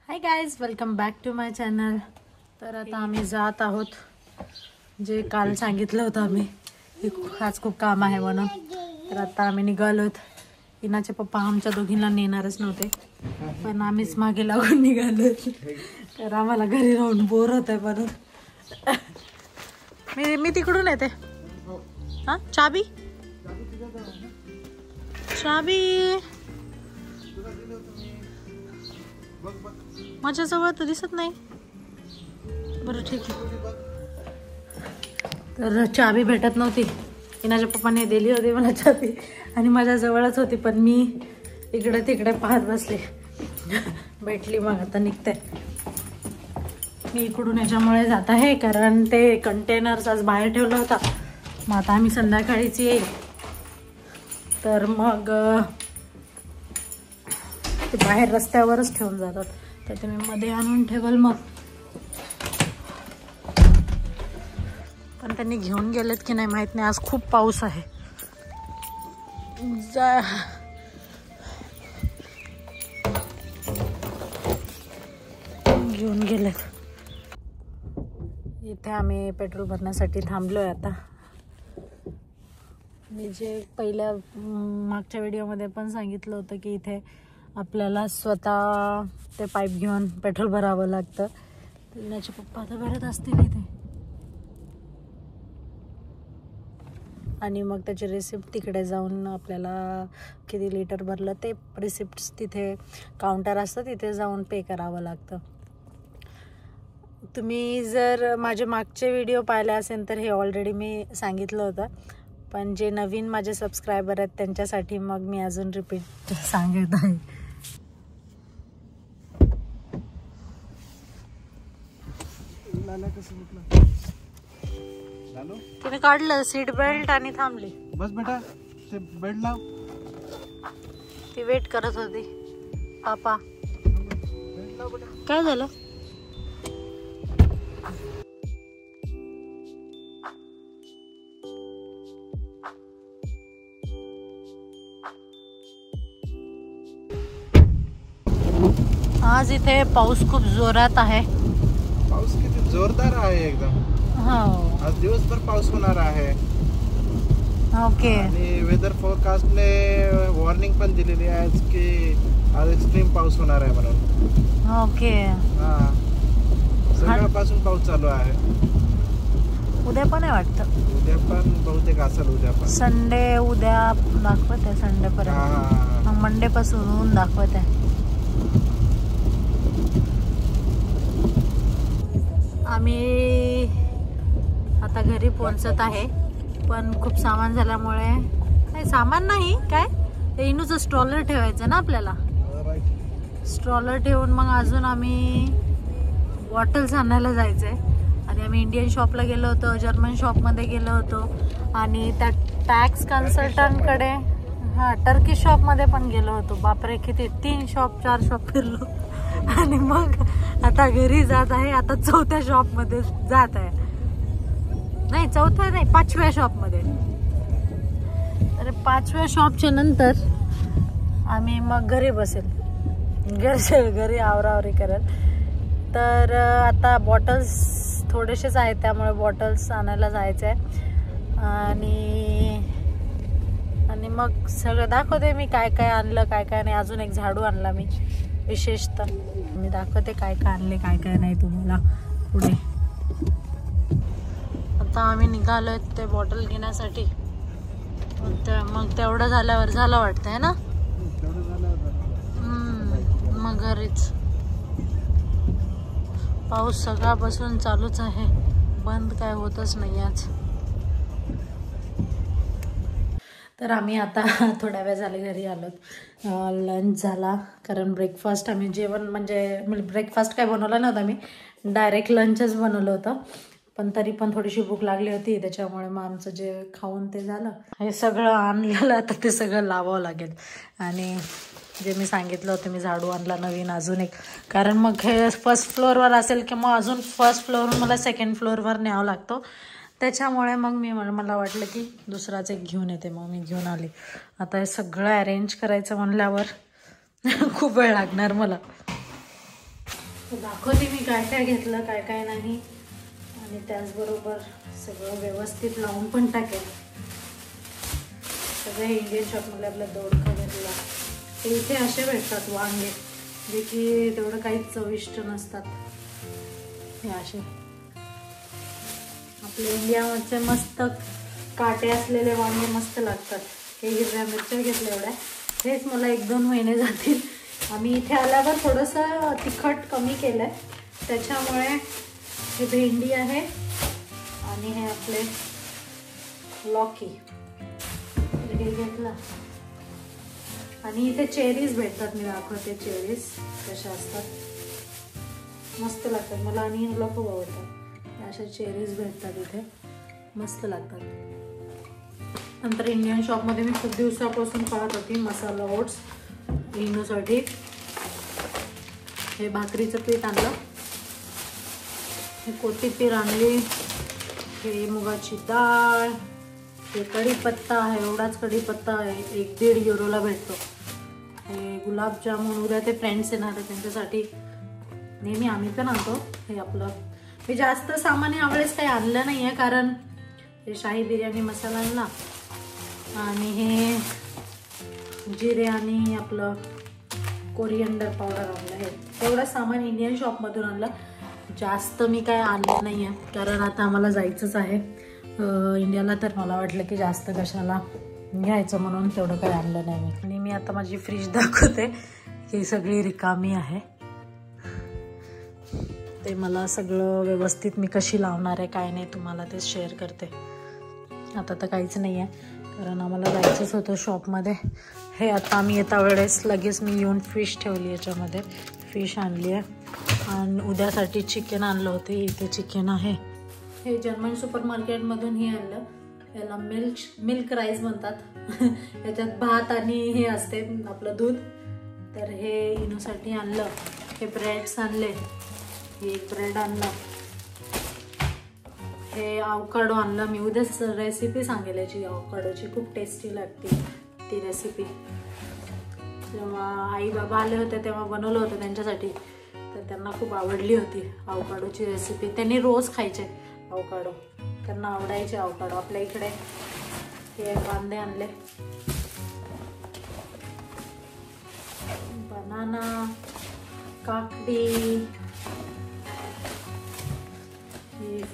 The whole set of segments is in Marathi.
High guys, welcome back to my channel. तर आता आम्ही जात आहोत, जे काल सांगितलं होतं आम्ही आज खूप काम आहे म्हणून. तर आता आम्ही निघालोत. इनाचे पप्पा आमच्या दोघींना नेणारच नव्हते, पण आम्हीच मागे लागून निघालो. तर आम्हाला घरी राहून बोर होत आहे म्हणून मी तिकडून येते. हा, चाबी माझ्याजवळ तर दिसत नाही. बरं ठीक आहे. तर चाबी भेटत नव्हती. इनाच्या पप्पाने दिली होती मला चाबी आणि माझ्याजवळच होती, पण मी इकडे तिकडे पाहत बसले. भेटली, मग आता निघते. मी इकडून याच्यामुळे जात आहे कारण ते कंटेनर्स आज बाहेर ठेवला होता. मग आता आम्ही संध्याकाळीच येईल, तर मग ते बाहेर रस्त्यावरच ठेवून जातात. तर ते मी मध्ये आणून ठेवल मग. पण त्यांनी घेऊन गेलेत की नाही माहित नाही. आज खूप पाऊस आहे. घेऊन गेलेत. इथे आम्ही पेट्रोल भरण्यासाठी थांबलोय. आता मी जे पहिल्या मागच्या व्हिडिओमध्ये पण सांगितलं होतं की इथे आपल्याला स्वतः ते पाईप घेऊन पेट्रोल भरावं लागतं. इनाचे पप्पा आता भरत असतील इथे, आणि मग त्याची रिसिप्ट तिकडे जाऊन आपल्याला किती लिटर भरलं ते रिसिप्ट तिथे काउंटर असतं, तिथे जाऊन पे करावं लागतं. तुम्ही जर माझे मागचे व्हिडिओ पाहिले असेल तर हे ऑलरेडी मी सांगितलं होतं, पण जे नवीन माझे सबस्क्रायबर आहेत त्यांच्यासाठी मग मी अजून रिपीट सांगत आहे. तिने काढलं सीट बेल्ट आणि थांबली. बस बेटा, ते बेल्ट लाव. ती वेट करत होती. पापा काय झालं? आज इथे पाऊस खूप जोरात आहे. पाऊस किती जोरदार आहे एकदम. हो, आज दिवसभर पाऊस होणार आहे. ओके. आणि वेदर फोरकास्टने वॉर्निंग पण दिलेली आहे की आज एक्स्ट्रीम पाऊस होणार आहे म्हणून. ओके. हा, सकाळपासून पाऊस चालू आहे. उद्या पण आहे वाटतं. उद्या पण बहुतेक असेल. उद्या पण संडे उद्या दाखवत आहे. संडे पर्यंत, मग मंडे पासून ऊन दाखवत आहे. आम्ही आता घरी पोहोचत आहे, पण खूप सामान झाल्यामुळे काही सामान नाही. काय ते इनूचं स्ट्रॉलर ठेवायचं ना आपल्याला. स्ट्रॉलर ठेवून मग अजून आम्ही बॉटल्स आणायला जायचं आहे. आणि आम्ही इंडियन शॉपला गेलो होतो, जर्मन शॉपमध्ये गेलो होतो, आणि त्या टॅक्स कन्सल्टंटकडे, हां टर्किश शॉपमध्ये पण गेलो होतो. बापरे, किती 3 शॉप 4 शॉप फिरलो. आणि मग आता घरी जात आहे. आता 4थ्या शॉपमध्ये जात आहे. नाही 4थ्या नाही, 5व्या शॉपमध्ये. तर 5व्या शॉपच्या नंतर आम्ही मग घरी बसेल. घरी आवरावरी करेल. तर आता बॉटल्स थोडेसेच आहेत, त्यामुळे बॉटल्स आणायला जायचं आहे. आणि मग सगळं दाखवते मी काय काय आणलं, काय काय नाही. अजून एक झाडू आणला मी विशेषतः. मी दाखवते काय काय आणले, काय काय नाही तुम्हाला पुढे. आता आम्ही निघालोय ते बॉटल घेण्यासाठी. मग तेवढं झाल्यावर झालं वाटतंय ना. मग घरीच. पाऊस सकाळपासून चालूच आहे, बंद काय होतच नाही आज. तर आम्ही आता थोड्या वेळ झाले घरी आलोत. लंच झाला, कारण ब्रेकफास्ट आम्ही जेवण म्हणजे ब्रेकफास्ट काय बनवलं नव्हतं, मी डायरेक्ट लंचच बनवलं होतं. पण तरी पण थोडीशी भूक लागली होती, त्याच्यामुळे मग आमचं जे खाऊन ते झालं. हे सगळं आणलेलं आता ते सगळं लावावं लागेल. आणि जे मी सांगितलं होतं, मी झाडू आणला नवीन अजून एक, कारण मग हे फर्स्ट फ्लोअरवर असेल की मग अजून फर्स्ट फ्लोअरवरून मला सेकंड फ्लोअरवर न्यावं लागतो. त्याच्यामुळे मग मला वाटलं की दुसराच एक घेऊन येते. मग मी घेऊन आली. आता हे सगळं अरेंज करायचं म्हणल्यावर खूप वेळ लागणार मला. दाखवते मी काय काय घेतलं काय काय नाही, आणि त्याचबरोबर सगळं व्यवस्थित लावून पण टाकेल. सगळे इंडियन शॉपमध्ये आपला दोडका घेतला. ते इथे असे भेटतात वांगे जे की तेवढं काहीच चविष्ट नसतात. हे असे आपल्या इंडियामध्ये मस्त काटे असलेले वांगे मस्त लागतात. हे हिरव्या मिरच्या घेतल्या एवढ्या, हेच मला 1-2 महिने जातील. आम्ही इथे आल्यावर थोडंसं तिखट कमी केलं आहे, त्याच्यामुळे हे भेंडी आहे आणि हे आपले लौकी हे घेतलं. आणि इथे चेरीज भेटतात, मी दाखवते चेरीज कशा असतात, मस्त लागतात मला आणि ह्याला खूप आवडतात. अशा चेरीज भेटतात इथे, मस्त लागतात. नंतर इंडियन शॉपमध्ये मी खूप दिवसापासून पाहत होती मसाला ओट्स इनूसाठी. हे भाकरीचं पीठ आणलं, हे कोथिंबीर आणली, हे मुगाची डाळ, हे कढीपत्ता आहे, एवढाच कढीपत्ता आहे, 1-1.5 युरोला भेटतो. हे गुलाबजामुन, उद्या ते फ्रेंड्स येणार आहे त्यांच्यासाठी नेहमी आम्ही पण आणतो. हे आपलं हे जास्त सामान यावेळेस काही आणलं नाही आहे, कारण हे शाही बिर्याणी मसाला आणला आणि हे जिरे आणि आपलं कोरिअंडर पावडर आणलं. हे तेवढं सामान इंडियन शॉपमधून आणलं, जास्त मी काय आणलं नाही आहे, कारण आता आम्हाला जायचंच आहे इंडियाला. तर मला वाटलं की जास्त कशाला घ्यायचं, म्हणून तेवढं काही आणलं नाही मी. आणि मी आता माझी फ्रीज दाखवते, ही सगळी रिकामी आहे. ते मला सगळं व्यवस्थित मी कशी लावणार आहे काय नाही तुम्हाला ते शेअर करते. आता तर काहीच नाही आहे, कारण आम्हाला जायचंच होतं शॉपमध्ये. हे आता आम्ही येता वेळेस लगेच मी येऊन फिश ठेवली, याच्यामध्ये फिश आणली आहे. आणि उद्यासाठी चिकन आणलं होते, इथे चिकन आहे. हे जर्मन सुपर मार्केटमधून हे आणलं, याला मिल्क राईस म्हणतात. याच्यात भात आणि हे असते आपलं दूध. तर हे इनूसाठी आणलं. हे ब्रेड्स आणले, हे एक ब्रेड आणलं, हे अवकाडो आणलं. मी उद्याच रेसिपी सांगेल याची, अवकाडोची खूप टेस्टी लागते ती रेसिपी. जेव्हा आई बाबा आले होते तेव्हा बनवलं होतं त्यांच्यासाठी, तर त्यांना खूप आवडली होती अवकाडोची रेसिपी. त्यांनी रोज खायचे अवकाडो, त्यांना आवडायचे अवकाडो. आपल्या इकडे हे कांदे आणले, बनाना, काकडी,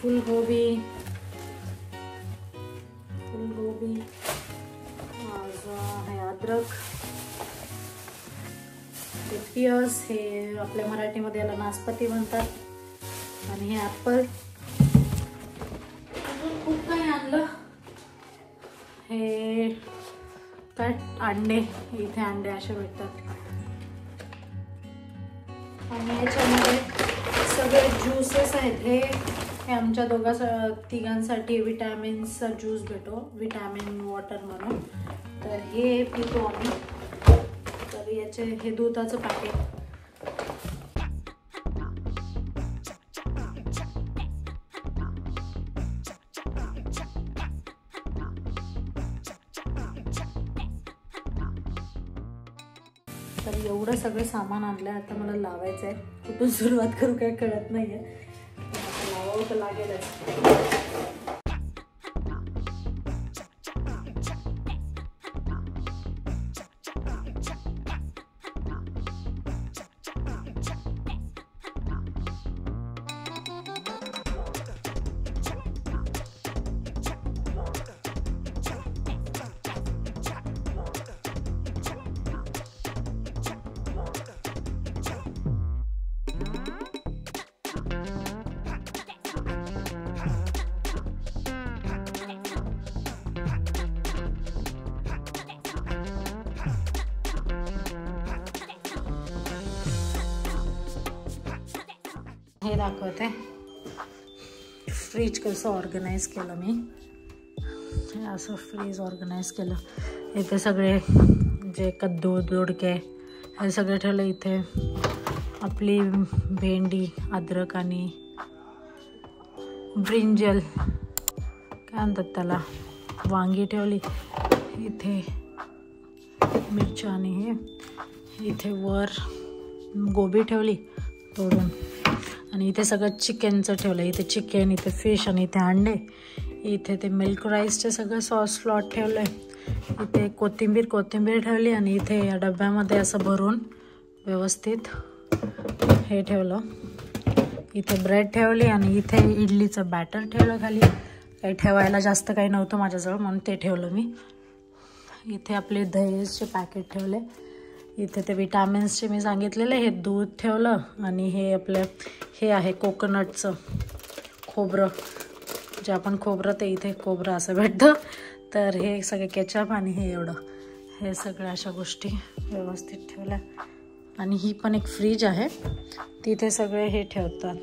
फुलगोबी, हे अद्रक, हे पियर्स, हे आपल्या मराठीमध्ये याला नासपती म्हणतात, आणि हे ॲपल. खूप काही आणलं. हे काय अंडे, इथे अंडे असे भेटतात. आणि याच्यामध्ये सगळे ज्यूसेस आहेत. हे आमच्या तिघांसाठी विटॅमिन्सचा ज्यूस भेटो, विटॅमिन वॉटर म्हणून. तर हे पितो आम्ही. तर याचे हे दुधाचं पॅकेट. तर एवढं सगळं सामान आणलं. आता मला लावायचं आहे, कुठून सुरुवात करू काय कळत नाही आहे. लावावं तर लागेलच. हे दाखवते फ्रीज कसं ऑर्गनाइज केलं मी. हे असं फ्रीज ऑर्गनाइज केलं. इथे सगळे जे कद्दू दोडके हे सगळे ठेवलं. इथे आपली भेंडी, अद्रक आणि ब्रिंजल काय म्हणतात त्याला, वांगी ठेवली. इथे मिरच्या आणि हे इथे वर गोबी ठेवली. तोडून. आणि इथे सगळं चिकनचं ठेवलं. इथे चिकन, इथे फिश आणि इथे अंडे. इथे ते मिल्क राईसचे सगळं सॉस स्लॉट ठेवलं आहे. इथे कोथिंबीर ठेवली आणि इथे या डब्यामध्ये असं भरून व्यवस्थित हे ठेवलं. इथे ब्रेड ठेवली आणि इथे इडलीचं बॅटर ठेवलं खाली. काही ठेवायला जास्त काही नव्हतं माझ्याजवळ म्हणून ते ठेवलं मी. इथे आपले दहीचे पॅकेट ठेवले. इथे ते विटॅमिन्सचे मी सांगितलेले हे दूध ठेवलं. आणि हे आपलं हे आहे कोकोनटचं खोबरं, जे आपण खोबरं ते इथे खोबरं असं भेटतं. तर हे सगळे केचप आणि हे एवढं हे सगळ्या अशा गोष्टी व्यवस्थित ठेवल्या. आणि ही पण एक फ्रीज आहे, तिथे सगळे हे ठेवतात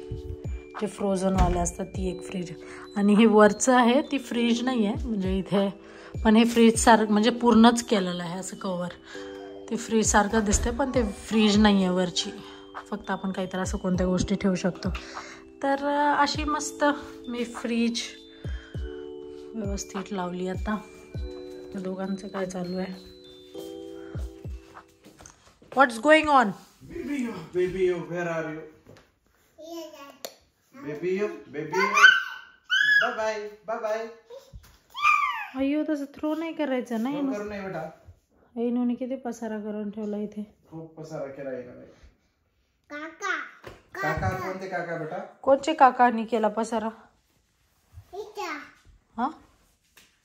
जे फ्रोझनवाले असतात, ती एक फ्रीज. आणि हे वरचं आहे ती फ्रीज नाही आहे, म्हणजे इथे पण हे फ्रीजसारखं म्हणजे पूर्णच केलेलं आहे असं कवर. ते फ्रीजसारखं दिसते पण ते फ्रीज नाही आहे वरची, फक्त आपण काहीतरी असं कोणत्या गोष्टी ठेवू शकतो. तर अशी मस्त मी फ्रीज व्यवस्थित लावली. आता दोघांचं काय चालू आहे? What's going on? Baby, where are you? Baby. Bye-bye. अय्यो, तसं थ्रो नाही करायचं नाही करू नाही बेटा. ऐनूने किती पसारा करून ठेवला इथे. खूप पसारा केला आहे. काका कोणते काका बेटा? कोणचे काकांनी केला पसारा? हा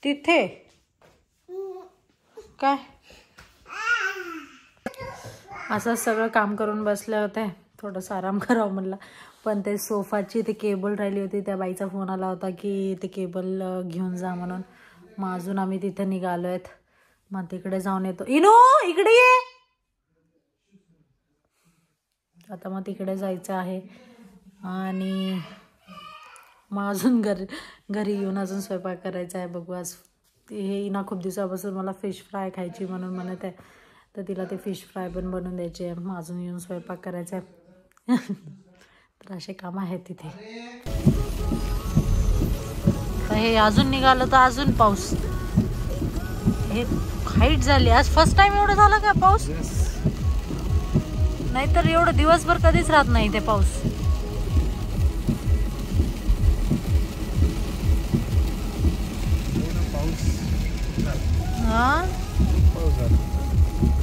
तिथे काय असं सगळं काम करून बसले होते. थोडंसं आराम करावं म्हणलं, पण ते सोफाची ती केबल राहिली होती. त्या बाईचा फोन आला होता की ते केबल घेऊन जा म्हणून. मग अजून आम्ही तिथे निघालो आहेत. मग तिकडे जाऊन येतो. इनो इकडे ये. आता मग तिकडे जायचं आहे. आणि मग अजून घरी येऊन अजून स्वयंपाक करायचा आहे. बघू आज हे इना खूप दिवसापासून मला फिश फ्राय खायची म्हणून म्हणत आहे, तर तिला ते फिश फ्राय पण बनवून द्यायचे आहे. मग अजून येऊन स्वयंपाक करायचा आहे. तर असे काम आहेत तिथे. तर हे अजून निघालं तर अजून पाऊस. हे हाईट झाली. आज फर्स्ट टाइम एवढं झालं का पाऊस? नाहीतर एवढं दिवसभर कधीच राहत नाही ते पाऊस. हा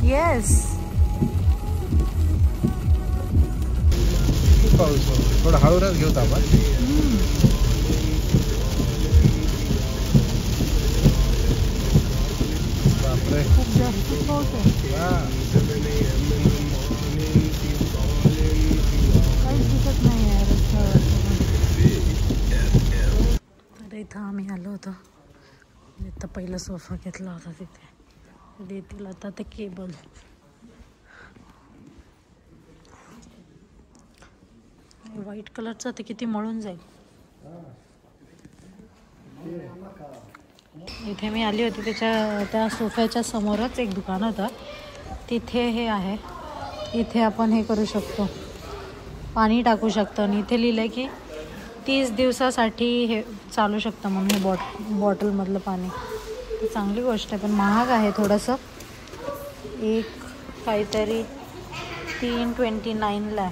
येस. पाऊस थोडं हळूच घेऊ आपण. बापरे, खूप जास्त पाऊस आहे. काहीच दिसत नाही आहे रस्त्यावर. तर इथं आम्ही आलो होतो. इथं पहिला सोफा घेतला होता तिथे. देतील आता ते केबल. व्हाईट कलरचं ते किती मळून जाईल. इथे मी आली होती त्या सोफ्याच्या समोरच एक दुकान होतं. तिथे हे आहे, इथे आपण हे करू शकतो, पाणी टाकू शकतो. आणि इथे लिहिलं आहे की 30 दिवसासाठी हे चालू शकतं म्हणून हे बॉटलमधलं पाणी. चांगली गोष्ट आहे, पण महाग आहे थोडंसं. एक काहीतरी 329 ला.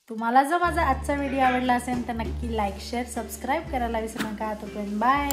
तुम्हाला जर माझा आजचा व्हिडिओ आवडला असेल तर नक्की लाईक शेअर सबस्क्राईब करायला विसरू नका. तोपर्यंत बाय.